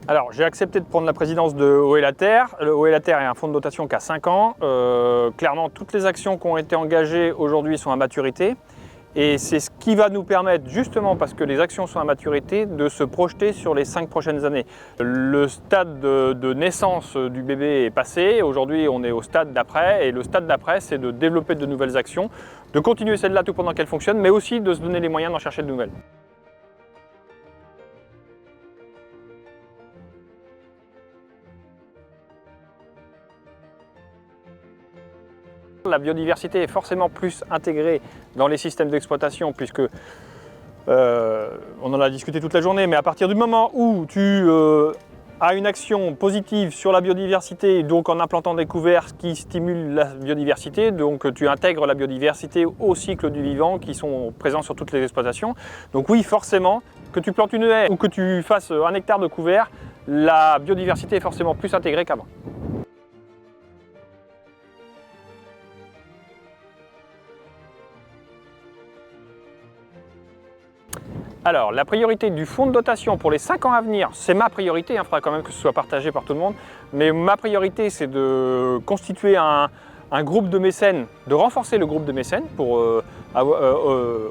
Alors, j'ai accepté de prendre la présidence de Haut et la Terre. Le Haut et la Terre est un fonds de dotation qui a 5 ans. Clairement, toutes les actions qui ont été engagées aujourd'hui sont à maturité. Et c'est ce qui va nous permettre, justement parce que les actions sont à maturité, de se projeter sur les 5 prochaines années. Le stade de naissance du bébé est passé. Aujourd'hui, on est au stade d'après. Et le stade d'après, c'est de développer de nouvelles actions, de continuer celle-là tout pendant qu'elle fonctionne, mais aussi de se donner les moyens d'en chercher de nouvelles. La biodiversité est forcément plus intégrée dans les systèmes d'exploitation puisque, on en a discuté toute la journée, mais à partir du moment où tu as une action positive sur la biodiversité, donc en implantant des couverts qui stimulent la biodiversité, donc tu intègres la biodiversité au cycle du vivant qui sont présents sur toutes les exploitations. Donc oui, forcément, que tu plantes une haie ou que tu fasses 1 hectare de couverts, la biodiversité est forcément plus intégrée qu'avant. Alors, la priorité du fonds de dotation pour les 5 ans à venir, c'est ma priorité, il faudra quand même que ce soit partagé par tout le monde, mais ma priorité c'est de constituer un groupe de mécènes, de renforcer le groupe de mécènes pour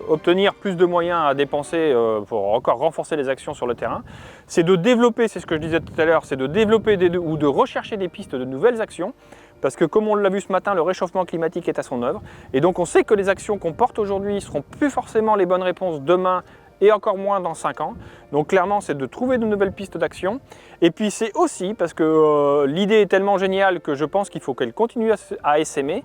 obtenir plus de moyens à dépenser pour encore renforcer les actions sur le terrain. C'est de développer, c'est ce que je disais tout à l'heure, c'est de développer ou de rechercher des pistes de nouvelles actions. Parce que comme on l'a vu ce matin, le réchauffement climatique est à son œuvre. Et donc on sait que les actions qu'on porte aujourd'hui ne seront plus forcément les bonnes réponses demain et encore moins dans 5 ans. Donc clairement, c'est de trouver de nouvelles pistes d'action. Et puis c'est aussi, parce que l'idée est tellement géniale que je pense qu'il faut qu'elle continue à essaimer,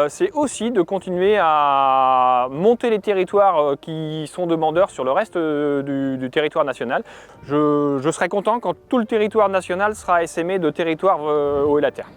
c'est aussi de continuer à monter les territoires qui sont demandeurs sur le reste du territoire national. Je serai content quand tout le territoire national sera essaimé de territoires Haut et la Terre.